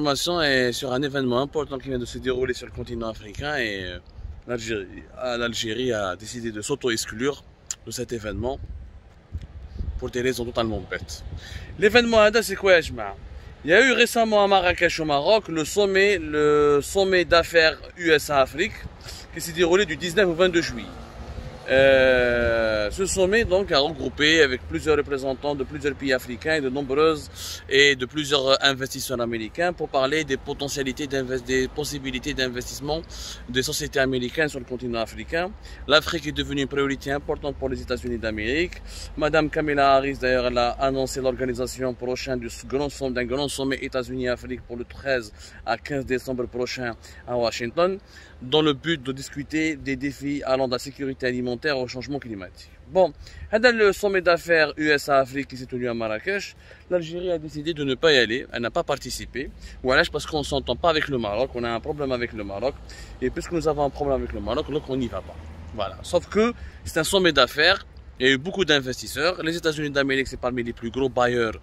information est sur un événement important qui vient de se dérouler sur le continent africain et l'Algérie a décidé de s'auto-exclure de cet événement pour des raisons totalement bêtes. L'événement c'est quoi, Jma? Il y a eu récemment à Marrakech au Maroc le sommet d'affaires USA-Afrique qui s'est déroulé du 19 au 22 juillet. Ce sommet donc a regroupé avec plusieurs représentants de plusieurs pays africains et de plusieurs investisseurs américains pour parler des potentialités des possibilités d'investissement des sociétés américaines sur le continent africain. L'Afrique est devenue une priorité importante pour les États-Unis d'Amérique. Madame Kamala Harris d'ailleurs elle a annoncé l'organisation prochaine d'un grand sommet États-Unis-Afrique pour le 13 à 15 décembre prochain à Washington, dans le but de discuter des défis allant de la sécurité alimentaire au changement climatique. Bon, dans le sommet d'affaires USA-Afrique qui s'est tenu à Marrakech, l'Algérie a décidé de ne pas y aller, elle n'a pas participé. Voilà, parce qu'on ne s'entend pas avec le Maroc, on a un problème avec le Maroc, et puisque nous avons un problème avec le Maroc, donc on n'y va pas. Voilà, sauf que c'est un sommet d'affaires. Il y a eu beaucoup d'investisseurs. Les États-Unis d'Amérique, c'est parmi les plus gros bailleurs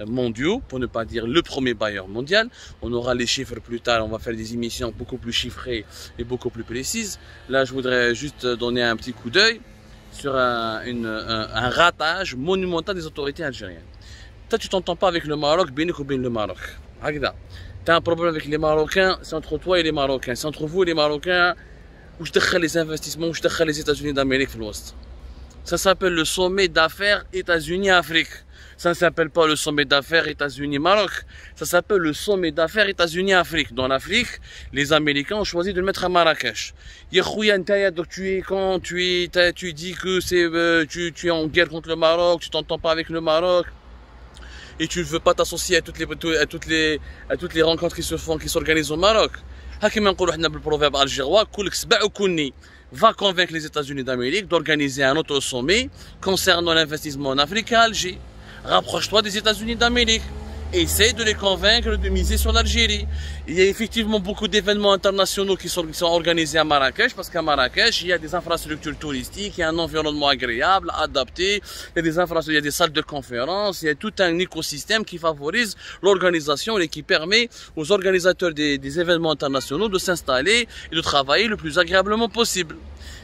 mondiaux, pour ne pas dire le premier bailleur mondial. On aura les chiffres plus tard, on va faire des émissions beaucoup plus chiffrées et beaucoup plus précises. Là, je voudrais juste donner un petit coup d'œil sur un ratage monumental des autorités algériennes. Toi, tu t'entends pas avec le Maroc, bien ou bien le Maroc. Tu as un problème avec les Marocains, c'est entre toi et les Marocains. C'est entre vous et les Marocains où je te les investissements, où je te les États-Unis d'Amérique dans l'Ouest. Ça s'appelle le sommet d'affaires États-Unis-Afrique. Ça ne s'appelle pas le sommet d'affaires États-Unis-Maroc. Ça s'appelle le sommet d'affaires États-Unis-Afrique. Dans l'Afrique, les Américains ont choisi de le mettre à Marrakech. Donc tu dis que tu es en guerre contre le Maroc, tu t'entends pas avec le Maroc. Et tu ne veux pas t'associer à toutes les rencontres qui s'organisent au Maroc. Le proverbe algérois, va convaincre les États-Unis d'Amérique d'organiser un autre sommet concernant l'investissement en Afrique à Alger. Rapproche-toi des États-Unis d'Amérique. Essaye de les convaincre de miser sur l'Algérie. Il y a effectivement beaucoup d'événements internationaux qui sont organisés à Marrakech, parce qu'à Marrakech, il y a des infrastructures touristiques, il y a un environnement agréable, adapté, il y a des salles de conférence, il y a tout un écosystème qui favorise l'organisation et qui permet aux organisateurs des événements internationaux de s'installer et de travailler le plus agréablement possible.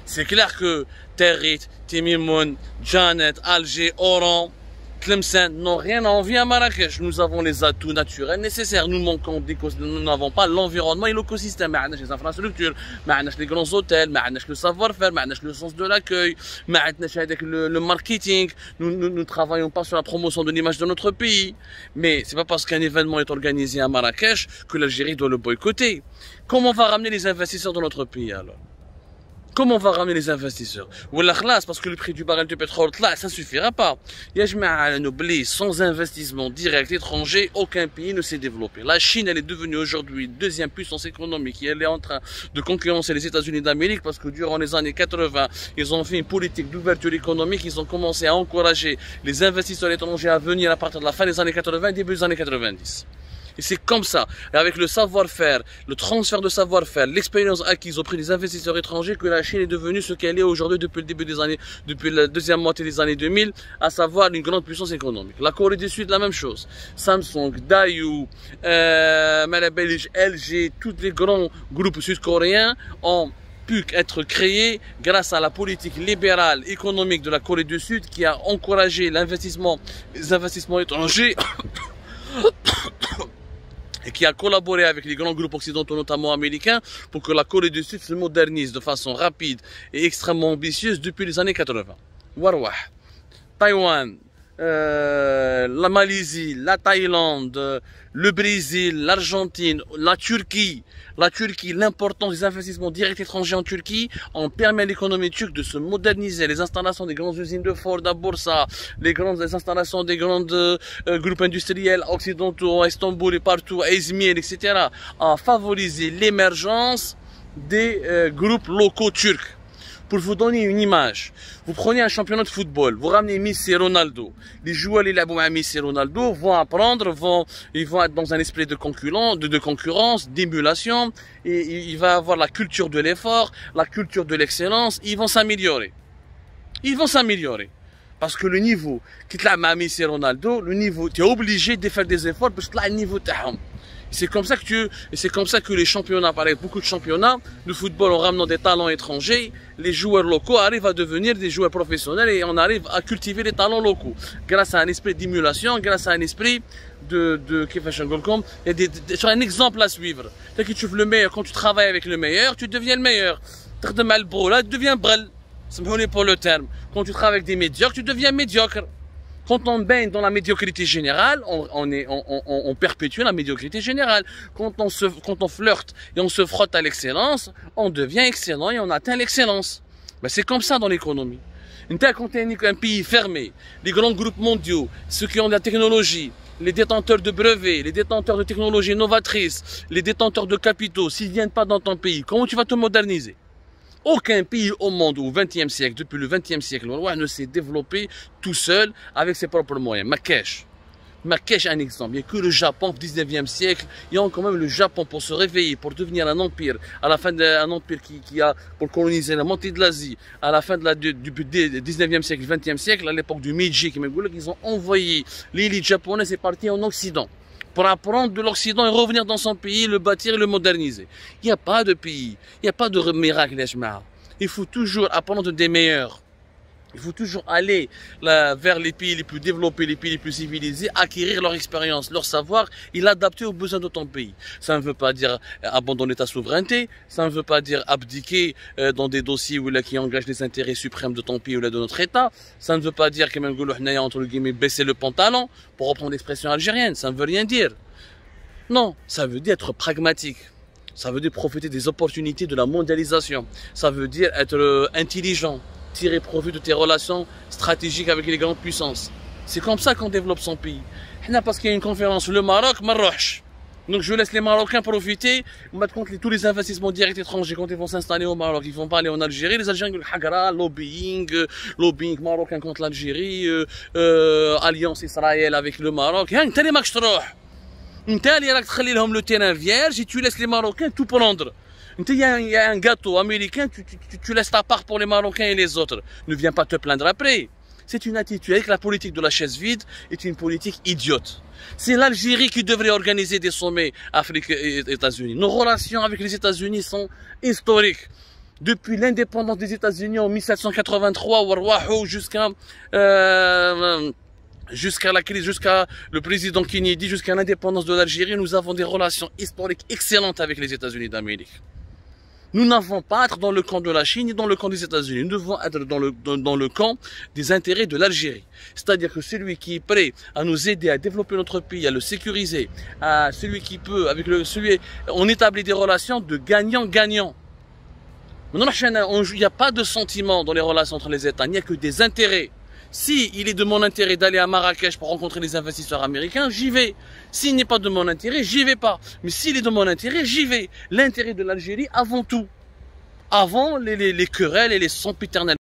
C'est clair que Territ, Timimoun, Janet, Alger, Oran, Tlemcen n'ont rien à envier à Marrakech. Nous avons les atouts naturels nécessaires. Nous n'avons pas l'environnement et l'écosystème. Nous avons les infrastructures, les grands hôtels, le savoir-faire, le sens de l'accueil, le marketing. Nous ne travaillons pas sur la promotion de l'image de notre pays. Mais c'est pas parce qu'un événement est organisé à Marrakech que l'Algérie doit le boycotter. Comment on va ramener les investisseurs dans notre pays alors? Comment on va ramener les investisseurs? Ou la classe, parce que le prix du baril de pétrole, là, ça ne suffira pas. Sans investissement direct étranger, aucun pays ne s'est développé. La Chine, elle est devenue aujourd'hui deuxième puissance économique et elle est en train de concurrencer les États-Unis d'Amérique parce que durant les années 80, ils ont fait une politique d'ouverture économique, ils ont commencé à encourager les investisseurs étrangers à venir à partir de la fin des années 80, début des années 90. Et c'est comme ça, avec le savoir-faire, le transfert de savoir-faire, l'expérience acquise auprès des investisseurs étrangers que la Chine est devenue ce qu'elle est aujourd'hui depuis le début des années, depuis la deuxième moitié des années 2000, à savoir une grande puissance économique. La Corée du Sud, la même chose. Samsung, Daewoo, LG, tous les grands groupes sud-coréens ont pu être créés grâce à la politique libérale économique de la Corée du Sud qui a encouragé les investissements étrangers et qui a collaboré avec les grands groupes occidentaux, notamment américains, pour que la Corée du Sud se modernise de façon rapide et extrêmement ambitieuse depuis les années 80. Warwah, Taïwan, la Malaisie, la Thaïlande, le Brésil, l'Argentine, la Turquie, l'importance des investissements directs étrangers en Turquie ont permis à l'économie turque de se moderniser. Les installations des grandes usines de Ford à Bursa, les installations des grands groupes industriels occidentaux à Istanbul et partout, à Izmir, etc. ont favorisé l'émergence des groupes locaux turcs. Pour vous donner une image, vous prenez un championnat de football, vous ramenez Messi et Ronaldo. Les joueurs les labos à Messi et Ronaldo vont apprendre, ils vont être dans un esprit de concurrence, d'émulation, et il va avoir la culture de l'effort, la culture de l'excellence, ils vont s'améliorer. Ils vont s'améliorer. Parce que le niveau, qui te l'a Messi et Ronaldo, le niveau, tu es obligé de faire des efforts parce que là, le niveau t'as. C'est comme ça que les championnats, par exemple, beaucoup de championnats de football en ramenant des talents étrangers, les joueurs locaux arrivent à devenir des joueurs professionnels et on arrive à cultiver les talents locaux. Grâce à un esprit d'émulation, grâce à un esprit sur un exemple à suivre. Dès que tu veux le meilleur, quand tu travailles avec le meilleur, tu deviens le meilleur. Tu deviens brel. C'est pour le terme. Quand tu travailles avec des médiocres, tu deviens médiocre. Quand on baigne dans la médiocrité générale, on perpétue la médiocrité générale. Quand on flirte et on se frotte à l'excellence, on devient excellent et on atteint l'excellence. Ben, c'est comme ça dans l'économie. Quand tu es un pays fermé, les grands groupes mondiaux, ceux qui ont de la technologie, les détenteurs de brevets, les détenteurs de technologies novatrices, les détenteurs de capitaux, s'ils ne viennent pas dans ton pays, comment tu vas te moderniser? Aucun pays au monde au XXe siècle, depuis le XXe siècle, ne s'est développé tout seul avec ses propres moyens. Marrakech, un exemple. Il n'y a que le Japon au XIXe siècle. Il y a quand même le Japon pour se réveiller, pour devenir un empire. À la fin d'un empire qui a pour coloniser la moitié de l'Asie. À la fin du XIXe siècle, XXe siècle, à l'époque du Meiji, ils ont envoyé l'élite japonaise et partie en Occident pour apprendre de l'Occident et revenir dans son pays, le bâtir et le moderniser. Il n'y a pas de pays, il n'y a pas de miracle, les jama'a. Il faut toujours apprendre des meilleurs. Il faut toujours aller vers les pays les plus développés, les pays les plus civilisés, acquérir leur expérience, leur savoir et l'adapter aux besoins de ton pays. Ça ne veut pas dire abandonner ta souveraineté, ça ne veut pas dire abdiquer dans des dossiers qui engagent les intérêts suprêmes de ton pays ou de notre État. Ça ne veut pas dire que même entre guillemets baisser le pantalon, pour reprendre l'expression algérienne. Ça ne veut rien dire. Non, ça veut dire être pragmatique. Ça veut dire profiter des opportunités de la mondialisation. Ça veut dire être intelligent. Tirer profit de tes relations stratégiques avec les grandes puissances. C'est comme ça qu'on développe son pays. Parce qu'il y a une conférence, le Maroc, Marroch. Donc je laisse les Marocains profiter. On va compte tous les investissements directs étrangers quand ils vont s'installer au Maroc. Ils vont pas aller en Algérie. Les Algériens, Hagra, lobbying marocain contre l'Algérie, alliance Israël avec le Maroc. Le terrain vierge et tu laisses les Marocains tout prendre. Il y a un gâteau américain, tu laisses ta part pour les Marocains et les autres. Ne viens pas te plaindre après. C'est une attitude avec la politique de la chaise vide est une politique idiote. C'est l'Algérie qui devrait organiser des sommets Afrique et États-Unis. Nos relations avec les États-Unis sont historiques. Depuis l'indépendance des États-Unis en 1783 jusqu'à la crise, jusqu'à le président Kennedy, jusqu'à l'indépendance de l'Algérie, nous avons des relations historiques excellentes avec les États-Unis d'Amérique. Nous n'avons pas à être dans le camp de la Chine ni dans le camp des États-Unis. Nous devons être dans le camp des intérêts de l'Algérie. C'est-à-dire que celui qui est prêt à nous aider à développer notre pays, à le sécuriser, à celui qui peut, on établit des relations de gagnant-gagnant. Maintenant, il n'y a pas de sentiment dans les relations entre les États, il n'y a que des intérêts. Si il est de mon intérêt d'aller à Marrakech pour rencontrer les investisseurs américains, j'y vais. S'il n'est pas de mon intérêt, j'y vais pas. Mais s'il est de mon intérêt, j'y vais. L'intérêt de l'Algérie avant tout. Avant les querelles et les sempiternels